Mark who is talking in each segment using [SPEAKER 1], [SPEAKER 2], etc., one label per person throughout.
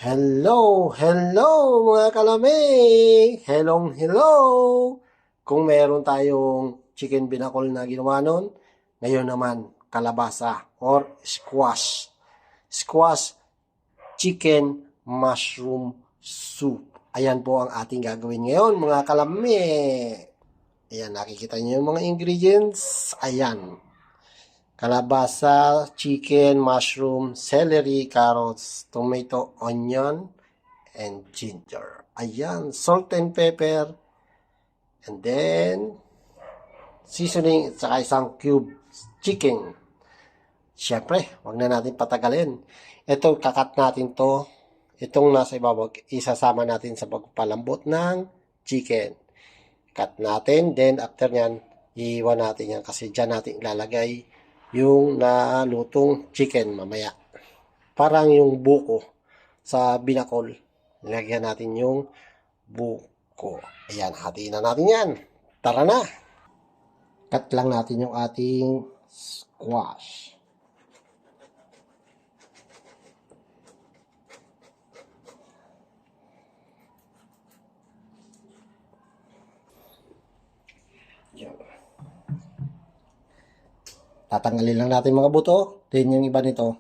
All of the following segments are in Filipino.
[SPEAKER 1] Hello mga kalamig! Hello! Kung meron tayong chicken binakol na ginawa nun, ngayon naman kalabasa or squash. Squash chicken mushroom soup. Ayan po ang ating gagawin ngayon mga kalamig. Ayan, nakikita niyo yung mga ingredients. Ayan. Kalabasa, chicken, mushroom, celery, carrots, tomato, onion, and ginger. Ayan, salt and pepper. And then, seasoning at saka isang cube chicken. Siyempre, wag na natin patagalin. Ito, kakat natin to. Itong nasa ibabaw, isasama natin sa pagpalambot ng chicken. Cut natin, then after nyan, iiwan natin yan kasi dyan natin ilalagay yung nalutong chicken mamaya. Parang yung buko sa binakol. Lagyan natin yung buko. Ayan, hatiin na natin yan. Tara na! Cut lang natin yung ating squash. Yan. Tatanggalin lang natin mga buto. Then yung iba nito,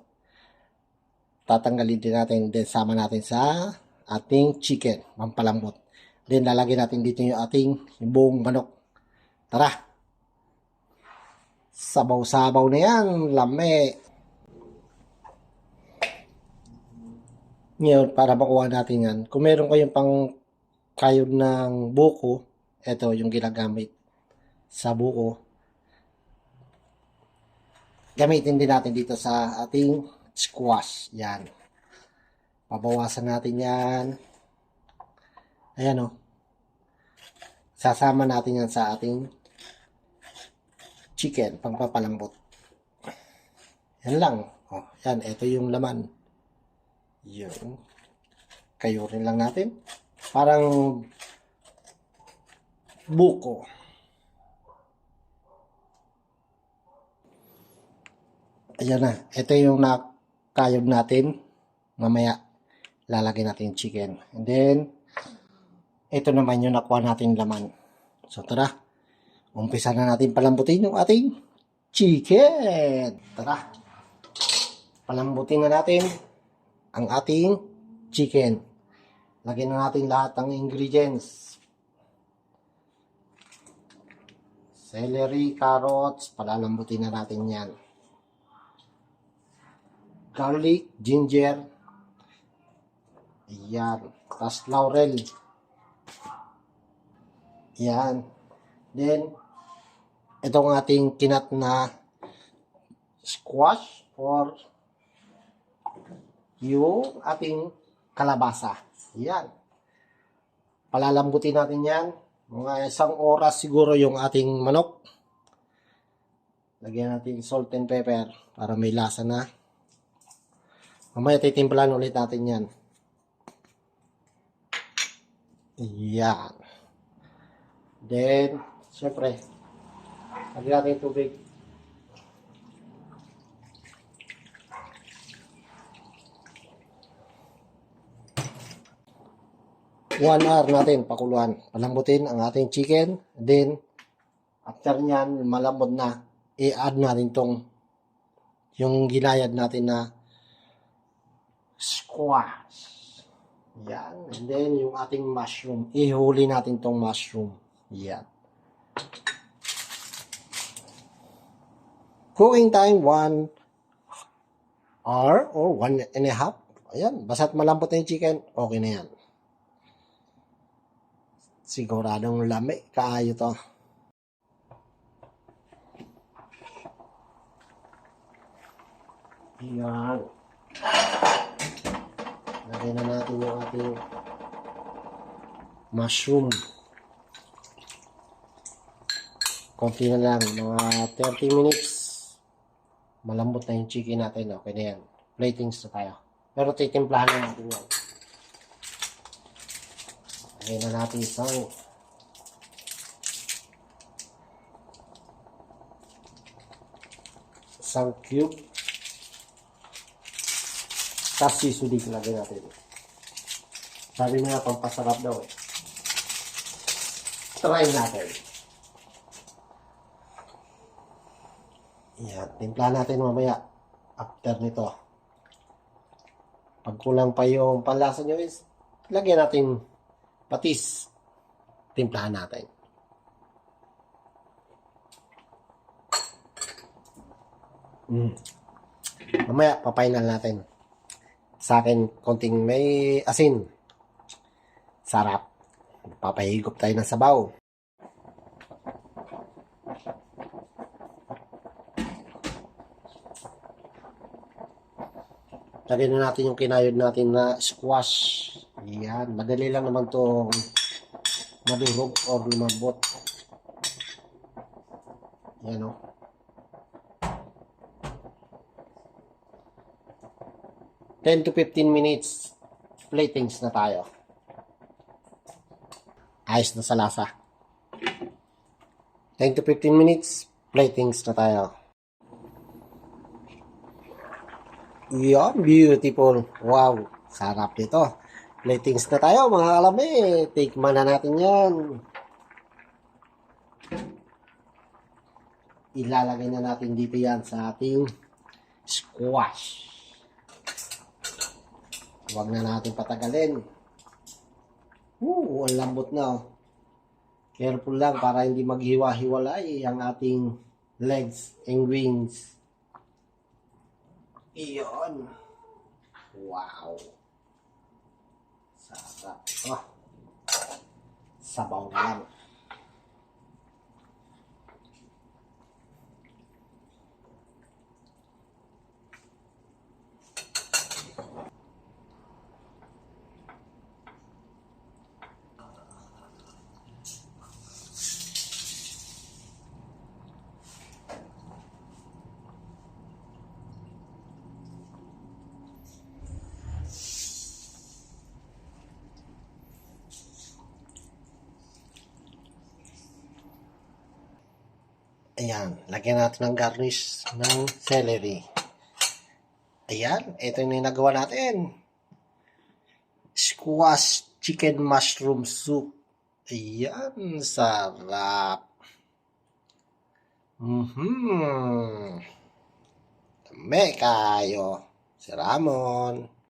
[SPEAKER 1] tatanggalin din natin. Then sama natin sa ating chicken. Mampalambot. Then lalagyan natin dito yung ating buong manok. Tara! Sabaw-sabaw na yan. Lame. Ngayon, para makuha natin yan, kung meron kayong pang kayod ng buko, ito yung ginagamit sa buko. Gamitin din natin dito sa ating squash. Yan. Pabawasan natin yan. Ayan o. Sasama natin yan sa ating chicken. Pangpapalambot. Yan lang. O, yan. Ito yung laman. Yun. Kayurin lang natin. Parang buko. Ayan na. Ito yung nakayob natin. Mamaya, lalagyan natin chicken. And then, ito naman yung nakuha natin laman. So, tara. Umpisa na natin palambutin yung ating chicken. Tara. Palambutin na natin ang ating chicken. Lagyan na natin lahat ng ingredients. Celery, carrots. Palalambutin na natin yan. Garlic, ginger, ayan, tas laurel, ayan, then, itong ating kinat na squash or yung ating kalabasa, ayan, palalambutin natin yan, mga 1 oras siguro yung ating manok, lagyan natin salt and pepper para may lasa na. Mamaya titimplahan ulit natin yan. Yan. Then, syempre, lagyan natin tubig. One hour natin pakuluan. Palambutin ang ating chicken. Then, after nyan, malambot na, i-add natin tong yung ginayad natin na squash. Yan. And then, yung ating mushroom. Ihuli natin tong mushroom. Yan. Cooking time, 1 hour or 1.5. Ayan. Basta't malambot na yung chicken, okay na yan. Siguradong lami. Kaayo to. Yan. Lagyan na natin yung ating mushroom. Konti na lang, mga 30 minutes. Malambot na yung chicken natin. Okay na yan. Platings na tayo. Pero titimplahan na natin yan. Lagyan na natin isang cube. Tapos sisudig lagyan natin. Sabi nga, pampasarap daw eh. Try natin. Yan, timpla natin mamaya. After nito. Pag kulang pa yung panlasa nyo is, lagyan natin patis. Timplahan natin. Mamaya, papainal natin. Sa akin, konting may asin. Sarap. Papahigop tayo ng sabaw. Lagyan na natin yung kinayod natin na squash. Yan. Madali lang naman itong madurog or lumambot. Yan o. Oh. 10 to 15 minutes platings na tayo. Ayos na sa lasa. 10 to 15 minutes platings na tayo. Yan, beautiful. Wow, sarap nito. Platings na tayo mga kalami. Tikman na natin yan. Ilalagay na natin dito yan sa ating squash. Huwag na natin patagalin. Ang lambot na. Careful lang para hindi maghiwa-hiwalay ang ating legs and wings. Iyon. Wow. Sarap. Oh. Sabaw na lang. Ayan, lagyan natin ng garnish ng celery. Ayan, ito yung nagawa natin. Squash chicken mushroom soup. Ayan, sarap. Dami kayo. Si Ramon.